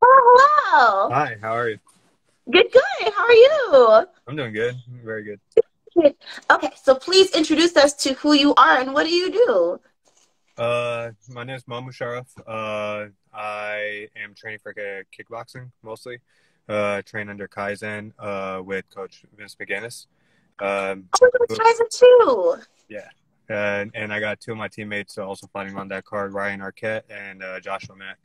Oh, hello. Hi, how are you? Good, good. How are you? I'm doing good. Very good. Good. Okay, so please introduce us to who you are and what do you do? My name is Moeez. I am training for kickboxing mostly. Train under Kaisen with Coach Vince McGinnis. Um, Oh, you're Tyson too. yeah. And I got two of my teammates also fighting on that card, Ryan Arquette and Joshua Mack.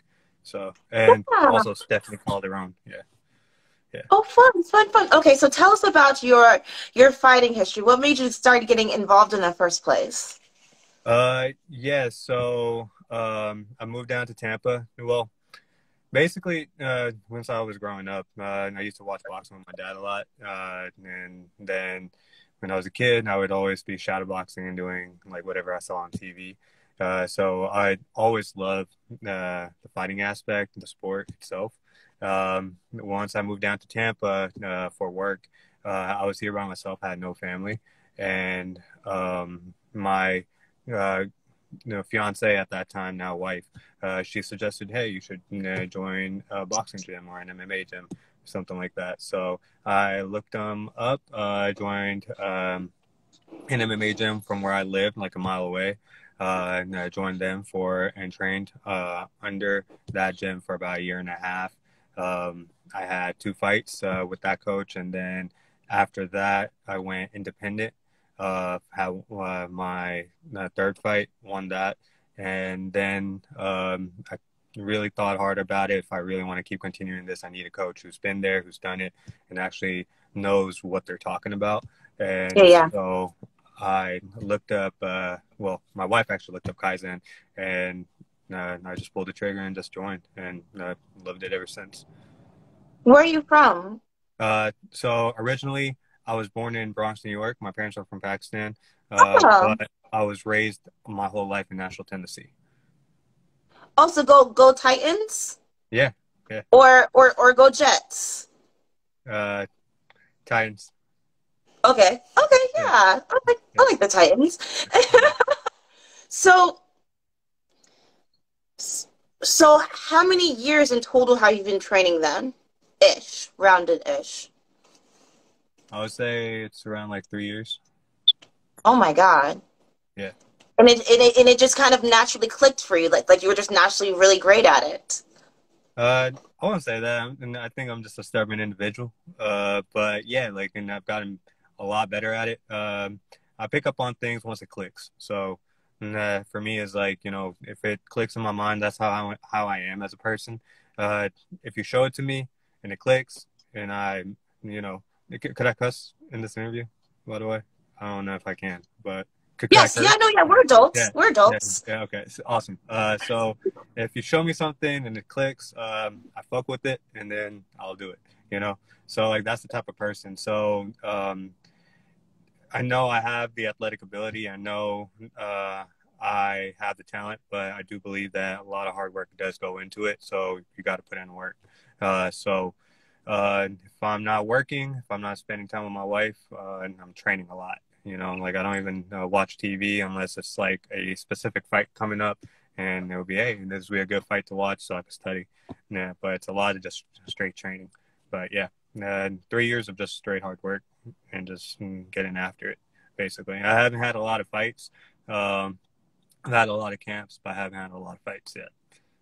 So, and Yeah. also Stephanie Calderon. Yeah. Yeah. Oh, fun, fun, fun. Okay, so tell us about your fighting history. What made you start getting involved in the first place? Yeah. I moved down to Tampa. Well, basically, once I was growing up, I used to watch boxing with my dad a lot. And then when I was a kid, I would always be shadow boxing and doing like whatever I saw on TV. So I always loved the fighting aspect, the sport itself. Once I moved down to Tampa for work, I was here by myself. I had no family, and my uh, fiance at that time, now wife, she suggested, "Hey, you should join a boxing gym or an MMA gym, something like that." So I looked them up. Joined an MMA gym from where I lived, like a mile away. And I joined them for and trained under that gym for about a year and a half. I had two fights with that coach, and then after that, I went independent. Had my third fight, won that, and then I really thought hard about it. If I really want to keep continuing this, I need a coach who's been there, who's done it, and actually knows what they're talking about. Yeah, And yeah. so I looked up, well, my wife actually looked up Kaizen, and I just pulled the trigger and just joined, and loved it ever since. Where are you from? So originally, I was born in Bronx, New York. My parents are from Pakistan, Oh, but I was raised my whole life in Nashville, Tennessee. also go Titans Yeah, yeah. or go Jets. Uh, Titans. Okay, okay, Yeah, yeah. I yeah, like the Titans. yeah. So So how many years in total have you been training then? Ish, rounded ish. I would say it's around like 3 years. Oh my God. Yeah. And it just kind of naturally clicked for you, like you were just naturally really great at it. I won't say that, and I think I'm just a stubborn individual. But yeah, like, and I've gotten a lot better at it. I pick up on things once it clicks. So, and, for me, is like, if it clicks in my mind, that's how I am as a person. Uh, if you show it to me and it clicks, and you know, could I cuss in this interview? By the way, I don't know if I can, but could I Yes, curse? yeah, no, yeah, we're Yeah, adults. We're yeah, adults. yeah. Okay, so, awesome. So if you show me something and it clicks, I fuck with it, and then I'll do it. You know, so like that's the type of person. So I know I have the athletic ability. I know I have the talent, but I do believe that a lot of hard work does go into it. So you got to put in work. If I'm not working, if I'm not spending time with my wife, and I'm training a lot, like I don't even watch TV unless it's like a specific fight coming up, and it'll be, hey, this will be a good fight to watch, so I can study. Yeah, but it's a lot of just straight training. But yeah, 3 years of just straight hard work and just getting after it. Basically, I haven't had a lot of fights. Um, I've had a lot of camps, but I haven't had a lot of fights yet.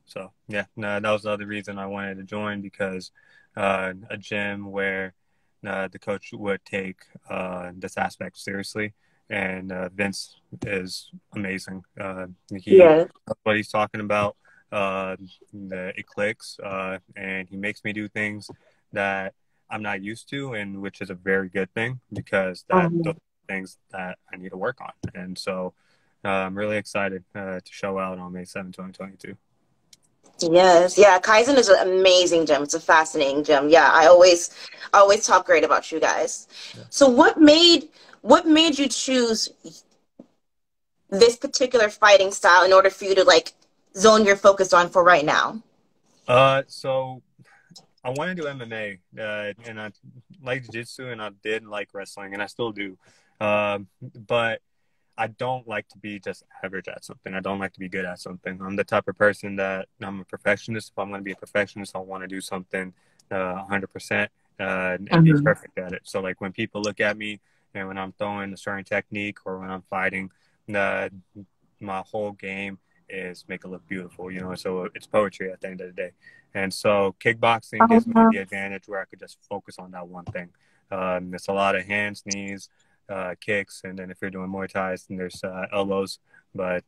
So yeah, no, that was the other reason I wanted to join because a gym where the coach would take this aspect seriously, and Vince is amazing. He Yeah. what he's talking about. It clicks, and he makes me do things that I'm not used to, and which is a very good thing because those Um, are things that I need to work on, and so I'm really excited to show out on May 7th, 2022. yes, yeah. Kaizen is an amazing gym. It's a fascinating gym. Yeah, I always talk great about you guys. Yeah. So what made you choose this particular fighting style in order for you to like zone your focus on for right now? So I want to do MMA, and I like jiu-jitsu, and I did like wrestling, and I still do. But I don't like to be just average at something. I don't like to be good at something. I'm the type of person that I'm a perfectionist. If I'm going to be a perfectionist, I want to do something 100% and be Mhm. perfect at it. So like when people look at me and when I'm throwing a certain technique or when I'm fighting, uh, my whole game is make it look beautiful, you know. So it's poetry at the end of the day. And so kickboxing gives me Uh-huh. the advantage where I could just focus on that one thing. It's a lot of hands, knees, kicks, and then if you're doing Muay Thai, then there's elbows. But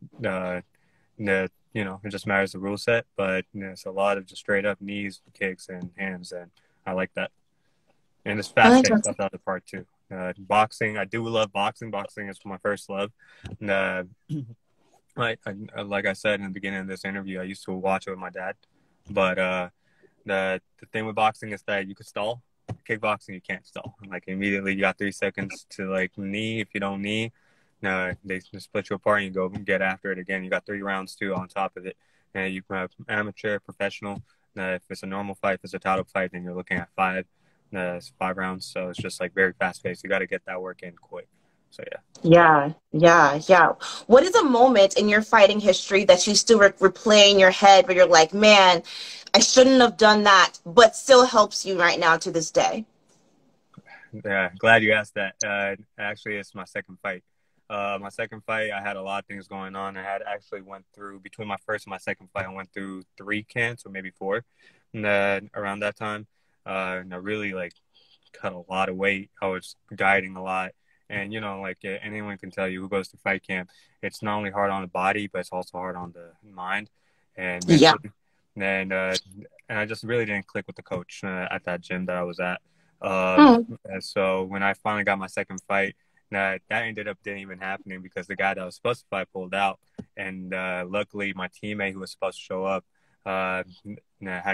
you know, it just matters the rule set. But you know, it's a lot of just straight up knees, kicks, and hands, and I like that. And it's I fast like paced. that. That's the other part too. Boxing, I do love boxing. Boxing is my first love. Uh, like I said in the beginning of this interview, I used to watch it with my dad. But the thing with boxing is that you could stall. Kickboxing, you can't stall. Like immediately, you got 3 seconds to like knee. If you don't knee, they split you apart and you go get after it again. You got 3 rounds too on top of it. And you have amateur, professional. If it's a normal fight, if it's a title fight, then you're looking at five. It's 5 rounds, so it's just like very fast paced. You got to get that work in quick. So yeah. Yeah, yeah, yeah. What is a moment in your fighting history that you still replay in your head where you're like, man, I shouldn't have done that, but still helps you right now to this day? Yeah, glad you asked that. Actually, it's my second fight. My second fight, I had a lot of things going on. I had actually went through between my first and my second fight, I went through 3 camps or maybe 4. And around that time, and I really like cut a lot of weight. I was dieting a lot, and you know, like anyone can tell you who goes to fight camp, it's not only hard on the body, but it's also hard on the mind and Yeah. mentally. And I just really didn't click with the coach at that gym that I was at. Mm. And so when I finally got my second fight, that ended up didn't even happening because the guy that was supposed to fight pulled out, and luckily my teammate who was supposed to show up had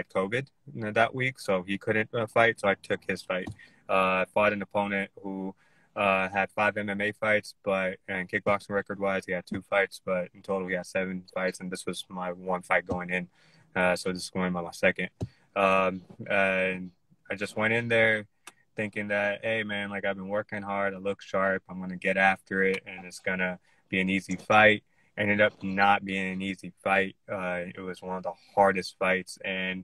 COVID that week, so he couldn't fight. So I took his fight. I fought an opponent who had 5 MMA fights, but and kickboxing record wise, he had 2 fights, but in total he had 7 fights, and this was my one fight going in. So this is going by my second. And I just went in there thinking that, hey man, like I've been working hard, I look sharp, I'm gonna get after it, and it's gonna be an easy fight. Ended up not being an easy fight. It was one of the hardest fights, and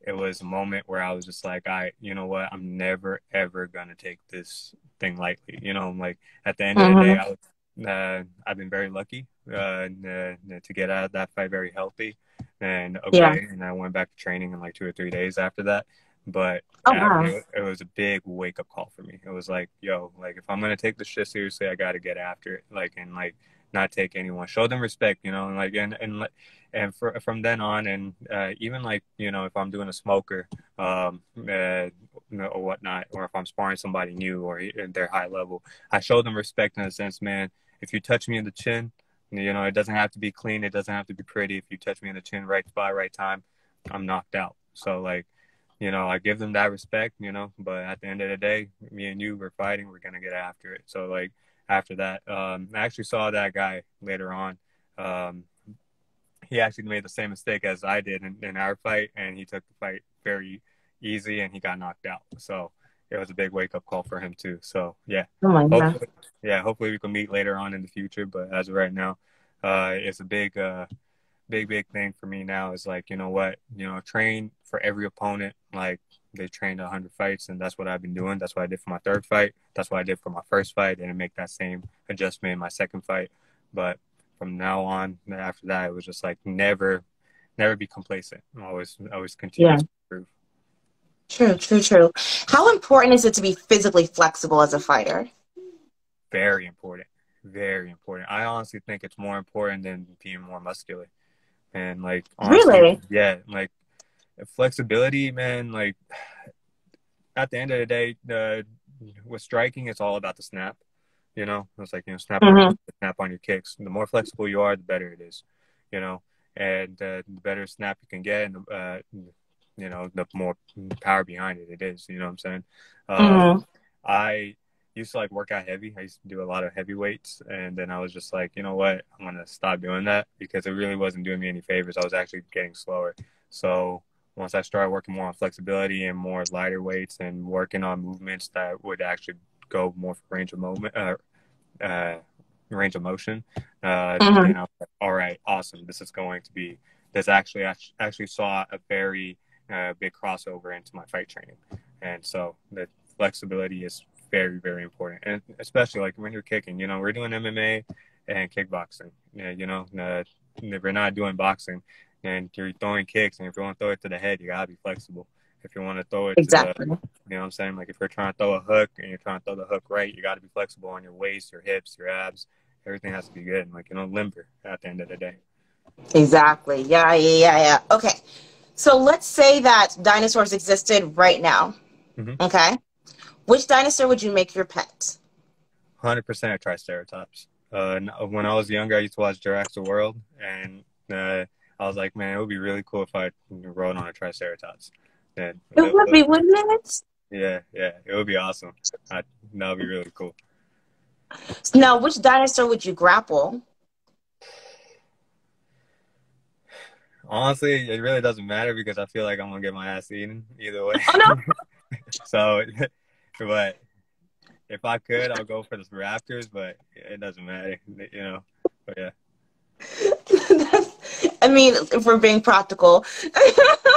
it was a moment where I was just like, you know what, I'm never ever gonna take this thing lightly. You know, like at the end of the day, Hmm. I've been very lucky to get out of that fight very healthy and Yeah. okay, and I went back to training in like 2 or 3 days after that. But Oh, wow. it was a big wake up call for me. It was like, yo, like if I'm gonna take this shit seriously, I got to get after it. Like and like not take anyone, show them respect, you know, and like from then on, and even like you know if I'm doing a smoker, or whatnot, or if I'm sparring somebody new or they're high level, I show them respect in a sense, man. If you touch me in the chin, you know, it doesn't have to be clean, it doesn't have to be pretty. If you touch me in the chin, right spot, right time, I'm knocked out. So like you know, I give them that respect, you know, but at the end of the day, me and you, we're fighting, we're going to get after it. So, like, after that, I actually saw that guy later on. Um, he actually made the same mistake as I did in our fight, and he took the fight very easy and he got knocked out. So, it was a big wake up call for him, too. So, yeah, Oh my God. hopefully, hopefully we can meet later on in the future. But as of right now, it's a big thing for me now is like, you know what, you know, train for every opponent. Like they trained 100 fights, and that's what I've been doing. That's what I did for my third fight. That's what I did for my first fight. Didn't make that same adjustment in my second fight. But from now on, after that, it was just like never be complacent. Always continue Yeah. to improve. True, true, true. How important is it to be physically flexible as a fighter? Very important. Very important. I honestly think it's more important than being more muscular. And like honestly, Really? yeah, like flexibility, man, like at the end of the day, with striking, it's all about the snap. You know, it's like, you know, snap on your Hmm. snap on your kicks. The more flexible you are, the better it is. You know, and the better snap you can get, and you know, the more power behind it is. You know what I'm saying? Hmm. I used to like work out heavy. I used to do a lot of heavy weights, and then I was just like, you know what, I'm gonna stop doing that because it really wasn't doing me any favors. I was actually getting slower. So once I started working more on flexibility and more lighter weights and working on movements that would actually go more for range of movement, uh, range of motion, Hmm. then I was like, all right, awesome. This is going to be, this actually saw a very big crossover into my fight training. And so the flexibility is very, very important. And especially like when you're kicking, we're doing MMA and kickboxing. Yeah, if we're not doing boxing and you're throwing kicks, and if you want to throw it to the head, you gotta be flexible. If you want to throw it to the, Exactly. what I'm saying? Like if you're trying to throw a hook and you're trying to throw the hook right, you got to be flexible on your waist, your hips, your abs. Everything has to be good. Like, limber at the end of the day. Exactly. Yeah, yeah, yeah, yeah. Okay. So let's say that dinosaurs existed right now. Mm-hmm. Okay. Which dinosaur would you make your pet? 100% Triceratops. When I was younger, I used to watch Jurassic World, and I was like, man, it would be really cool if I rode on a Triceratops. And It would be, wouldn't it? yeah, yeah, it would be awesome. That would be really cool. Now, which dinosaur would you grapple? Honestly, it really doesn't matter because I feel like I'm gonna get my ass eaten either way. Oh no. So, but if I could, I'll go for the Raptors, but it doesn't matter. But yeah. I mean, if we're being practical.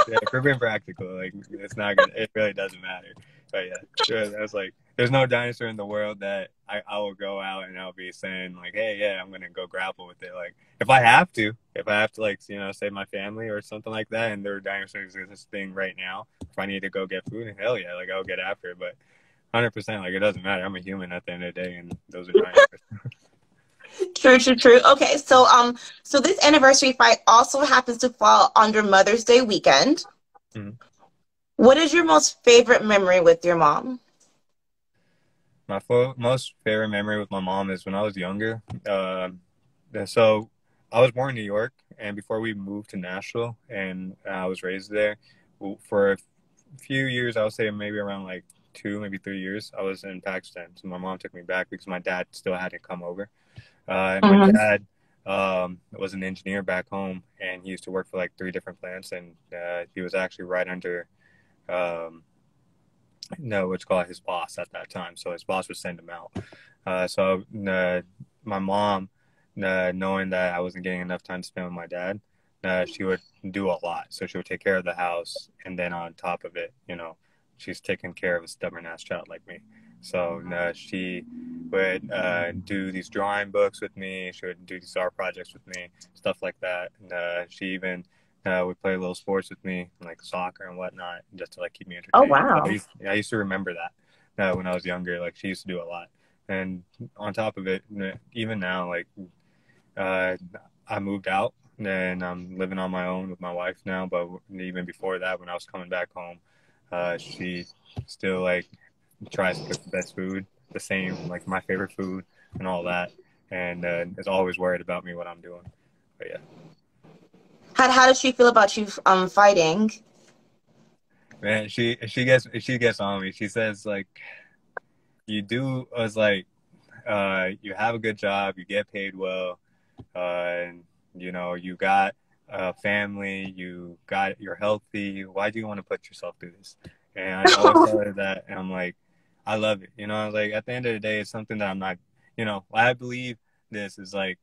Yeah, if we're being practical, like it's not gonna. It really doesn't matter. But yeah, sure. That's like, there's no dinosaur in the world that I will go out and I'll be saying like, hey, yeah, I'm gonna go grapple with it. Like if I have to like save my family or something like that, and there are dinosaurs existing right now. If I need to go get food, hell yeah, like I'll get after it. But 100%, like it doesn't matter. I'm a human at the end of the day, and those are dinosaurs. True, true, true. Okay, so this anniversary fight also happens to fall under Mother's Day weekend. Mhm. What is your most favorite memory with your mom? My most favorite memory with my mom is when I was younger. So I was born in New York, and before we moved to Nashville, and I was raised there for a few years. I would say maybe around like 2, maybe 3 years. I was in Pakistan, so my mom took me back because my dad still hadn't come over. And my Hmm. dad was an engineer back home, and he used to work for like 3 different plants, and he was actually right under um, no, what's called his boss at that time. So his boss would send him out. So my mom, knowing that I wasn't getting enough time to spend with my dad, she would do a lot. So she would take care of the house, and then on top of it, she's taking care of a stubborn ass child like me. So she would do these drawing books with me. She would do these art projects with me, stuff like that. And she even would play little sports with me, like soccer and whatnot, just to like keep me Oh entertained. So wow. I used to remember that when I was younger. Like she used to do a lot, and on top of it, even now, like uh, I moved out and I'm living on my own with my wife now. But even before that, when I was coming back home, she still like tries to cook the best food, the same like my favorite food and all that, and is always worried about me what I'm doing. But yeah. How does she feel about you fighting? Man, she gets on me. She says like you do as like you have a good job, you get paid well, and you got a family, you're healthy. Why do you want to put yourself through this? And I always tell her that, and I'm like, I love it. Like at the end of the day, it's something that I'm not. I believe this is like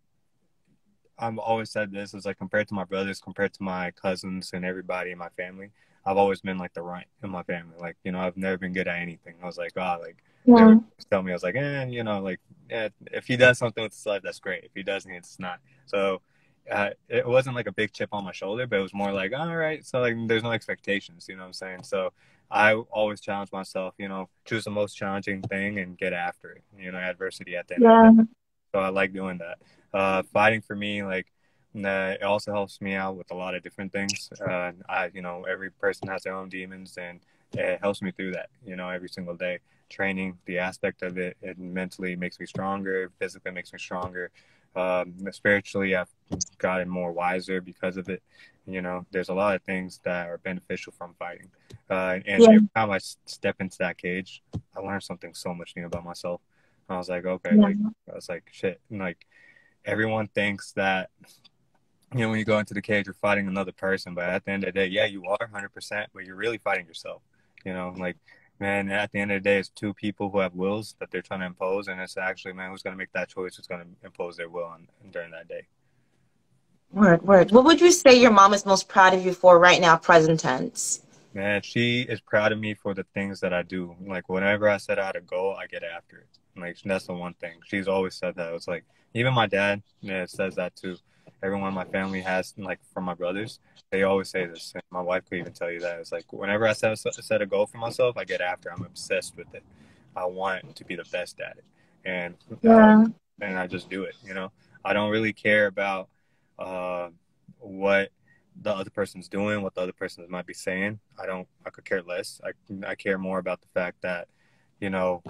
I've always said this is like compared to my brothers, compared to my cousins and everybody in my family, I've always been like the runt in my family. Like, I've never been good at anything. I was like, like they would Yeah. tell me, I was like, like, if he does something with his life, that's great. If he doesn't, it's not. So it wasn't like a big chip on my shoulder, but it was more like, all right. So like, there's no expectations, you know what I'm saying? So I always challenge myself, choose the most challenging thing and get after it, adversity at the end of the day. Yeah. So I like doing that. Fighting for me, like, it also helps me out with a lot of different things. Every person has their own demons, and it helps me through that. Every single day. Training, the aspect of it mentally makes me stronger. Physically makes me stronger. Spiritually, I've gotten more wiser because of it. There's a lot of things that are beneficial from fighting. And Yeah. every time I step into that cage, I learn something so much new about myself. I was like, okay, Yeah. like I was like, shit. And like everyone thinks that when you go into the cage, you're fighting another person, but at the end of the day, yeah, you are 100%, but you're really fighting yourself. Like Man, at the end of the day, it's two people who have wills that they're trying to impose, and it's actually, man, who's going to make that choice, who's going to impose their will on during that day. Word, word. What would you say your mom is most proud of you for right now, present tense? Man, she is proud of me for the things that I do. Like, whenever I set out a goal, I get after it. Like, that's the one thing. She's always said that. It's like, even my dad, yeah, says that too. Everyone in my family has, like, from my brothers, they always say this. And my wife could even tell you that. It's like, whenever I set a goal for myself, I get after it. I'm obsessed with it. I want to be the best at it. And, uh, Yeah. and I just do it, you know? I don't really care about uh, what the other person's doing, what the other person might be saying. I could care less. I care more about the fact that, you know,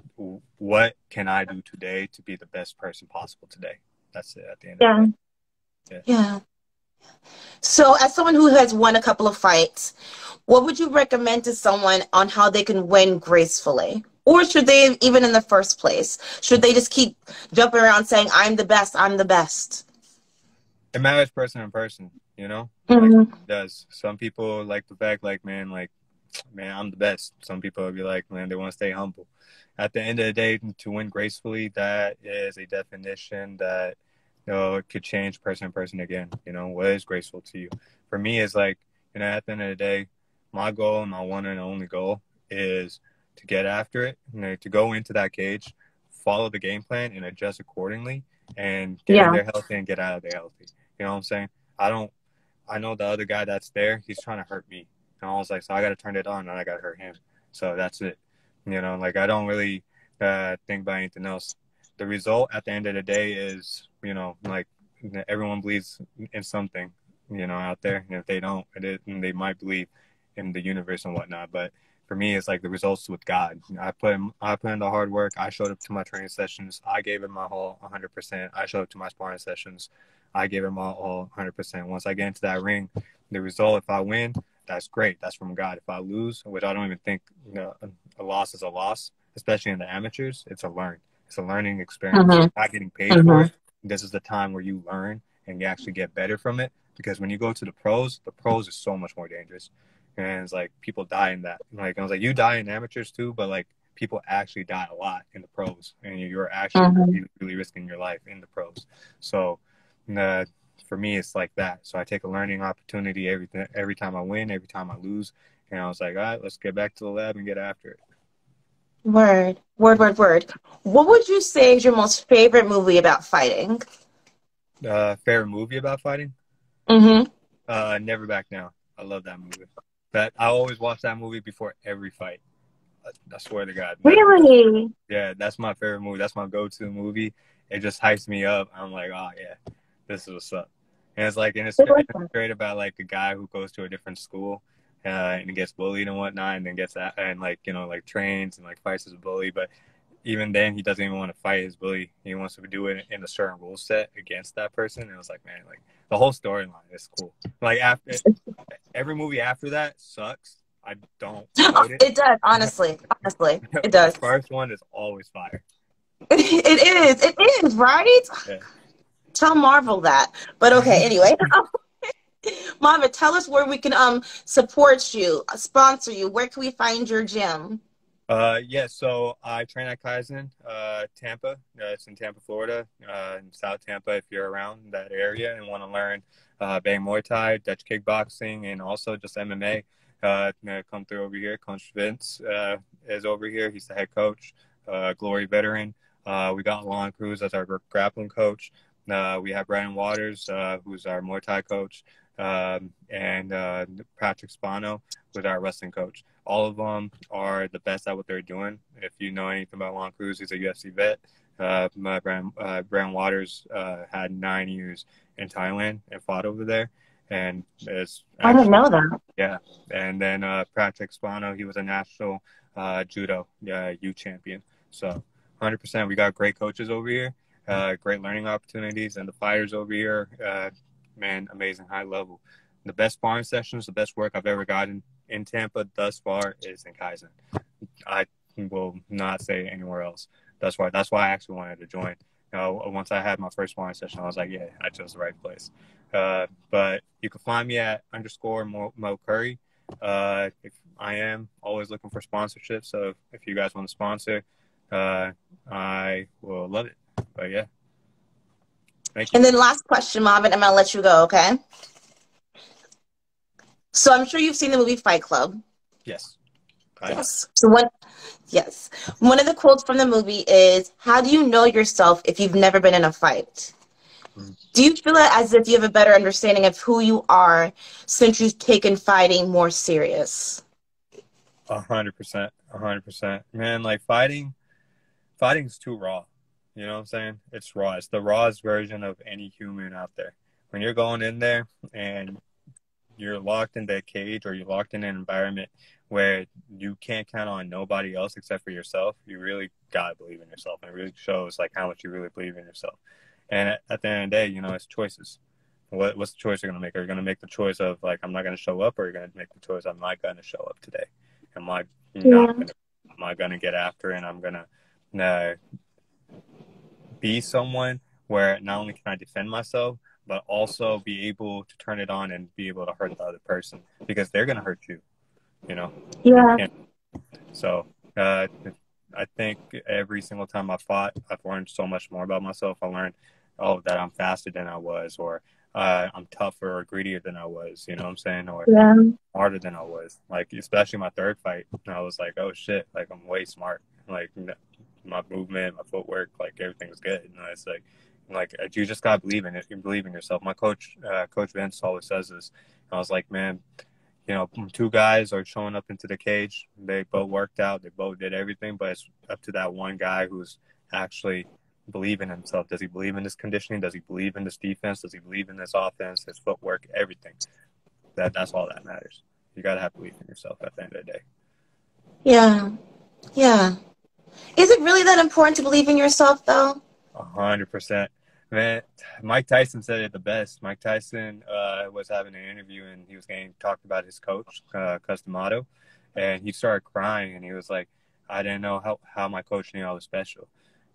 what can I do today to be the best person possible today? That's it at the end of the Yeah. day. Yeah. Yeah. So, as someone who has won a couple of fights, what would you recommend to someone on how they can win gracefully? Or should they, even in the first place, should they just keep jumping around saying, I'm the best, I'm the best? It matters person in person, you know? Like, Hmm. it does. Some people like the fact, like, man, I'm the best. Some people will be like, man, they want to stay humble. At the end of the day, to win gracefully, that is a definition that, you know, it could change person to person again. You know, what is graceful to you? For me, it's like, you know, at the end of the day, my goal, my one and only goal is to get after it, you know, to go into that cage, follow the game plan and adjust accordingly and get in Yeah. there healthy and get out of there healthy. You know what I'm saying? I don't, I know the other guy that's there, he's trying to hurt me. And I was like, so I got to turn it on and I got to hurt him. So that's it. You know, like I don't really think about anything else. The result at the end of the day is, you know, like everyone believes in something, you know, out there. And if they don't, they might believe in the universe and whatnot. But for me, it's like the results with God. I put in the hard work. I showed up to my training sessions. I gave it my whole 100%. I showed up to my sparring sessions. I gave it my whole 100%. Once I get into that ring, the result, if I win, that's great. That's from God. If I lose, which I don't even think, you know, a loss is a loss, especially in the amateurs, it's a learn. It's a learning experience. Hmm. You're not getting paid for Hmm. it. This is the time where you learn and you actually get better from it. Because when you go to the pros is so much more dangerous. And it's like people die in that. Like I was like, you die in amateurs too, but like people actually die a lot in the pros, and you're actually Hmm. really, really risking your life in the pros. So, uh, for me, it's like that. So I take a learning opportunity every time I win, every time I lose, and I was like, all right, let's get back to the lab and get after it. Word, word, word, word. What would you say is your most favorite movie about fighting? Favorite movie about fighting? Hmm. Never Back Down. I love that movie. That I always watch that movie before every fight. I swear to God. Really? Yeah, that's my favorite movie. That's my go-to movie. It just hypes me up. I'm like, oh yeah, this is what's up. And it's like, I and like it's that. great about like a guy who goes to a different school, and gets bullied and whatnot, and then gets that and like you know like trains and like fights his bully, but even then he doesn't even want to fight his bully. He wants to do it in a certain rule set against that person. And it was like, man, like the whole storyline is cool. Like after every movie after that sucks. I don't promote it. It does, honestly. Honestly, it But the does. first one is always fire. It is. It is, right? Yeah. Tell Marvel that. But okay, anyway. Mama, tell us where we can support you, sponsor you. Where can we find your gym? Yeah, so I train at Kaisen, Tampa. It's in Tampa, Florida, in South Tampa. If you're around that area and want to learn Bang Muay Thai, Dutch kickboxing, and also just MMA, come through over here. Coach Vince is over here. He's the head coach, Glory veteran. We got Lon Cruz as our grappling coach. We have Brandon Waters, who's our Muay Thai coach, and Patrick Spano, who's our wrestling coach. All of them are the best at what they're doing. If you know anything about Lon Cruz, he's a UFC vet. Brand Waters had 9 years in Thailand and fought over there, and it's I didn't actually know that. yeah. And then Patrick Spano, he was a national judo U champion. So 100%, we got great coaches over here, great learning opportunities, and the fighters over here, man, amazing high level. The best sparring sessions, the best work I've ever gotten in Tampa thus far is in Kaisen. I will not say it anywhere else. That's why I actually wanted to join. Once I had my first sparring session, I was like, yeah, I chose the right place. But you can find me at _Mo Curry. If I am always looking for sponsorship, so if you guys want to sponsor, I will love it. But yeah, thank you. And then last question, Marvin, I'm gonna let you go, okay? So I'm sure you've seen the movie Fight Club. Yes, I have. Yes. Yes. One of the quotes from the movie is, "How do you know yourself if you've never been in a fight?" Do you feel it as if you have a better understanding of who you are since you've taken fighting more serious? 100%, 100%. Man, like fighting's too raw. You know what I'm saying? It's raw. It's the rawest version of any human out there. When you're going in there and you're locked in that cage, or you're locked in an environment where you can't count on nobody else except for yourself, you really gotta believe in yourself. And it really shows like how much you really believe in yourself. And at the end of the day, you know, it's choices. What's the choice you're gonna make? Are you gonna make the choice of like, I'm not gonna show up, or are you gonna make the choice, I'm not gonna show up today? Am I Yeah. not gonna am I gonna get after it, and I'm gonna uh, be someone where not only can I defend myself, but also be able to turn it on and be able to hurt the other person, because they're gonna hurt you. You know, Yeah. so I think every single time I fought, I've learned so much more about myself. I learned, oh, that I'm faster than I was, or I'm tougher or greedier than I was. You know what I'm saying? Or Yeah. smarter than I was. Like, especially my third fight, I was like, oh shit, like I'm way smart. Like my movement, my footwork, like everything was good. And it's like you just gotta believe in it. You believe in yourself. My coach, Coach Vince, always says this. I was like, man, you know, two guys are showing up into the cage. They both worked out. They both did everything, but it's up to that one guy who's actually believing in himself. Does he believe in his conditioning? Does he believe in this defense? Does he believe in this offense, his footwork, everything? That's all that matters. You got to have belief in yourself at the end of the day. Yeah. Yeah. Is it really that important to believe in yourself, though? 100%. Man, Mike Tyson said it the best. Mike Tyson was having an interview, and he was getting talked about his coach, Customato, and he started crying, and he was like, I didn't know how my coach knew I was special.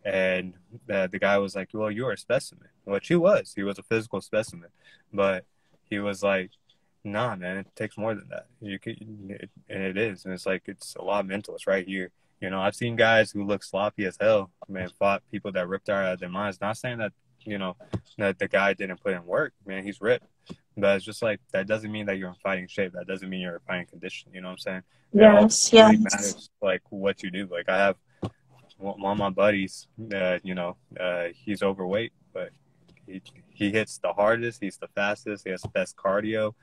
And the guy was like, well, you were a specimen, which he was. He was a physical specimen. But he was like, nah, man, it takes more than that. And it is. And it's like, it's a lot mental. It's right here. You know, I've seen guys who look sloppy as hell, man, fought people that ripped out of their minds. Not saying that, you know, that the guy didn't put in work. Man, he's ripped. But it's just like, that doesn't mean that you're in fighting shape. That doesn't mean you're in fighting condition. You know what I'm saying? Yes. It really Yes. matters, like, what you do. Like, I have one of my buddies, you know, he's overweight, but he hits the hardest. He's the fastest. He has the best cardio.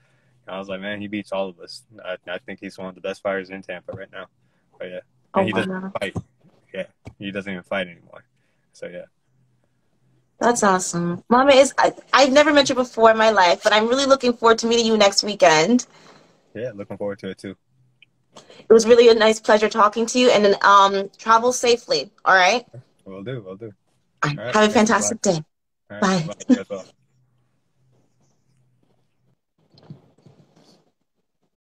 And I was like, man, he beats all of us. I think he's one of the best fighters in Tampa right now. But yeah. Oh, And he doesn't wow. fight. Yeah, he doesn't even fight anymore. So yeah. That's awesome. Mama I've never met you before in my life, but I'm really looking forward to meeting you next weekend. Yeah, looking forward to it too. It was really a nice pleasure talking to you, and then travel safely. All right. Will do. All right. All right. Have a Thanks a lot. fantastic day. All right. Bye. Bye. You as well.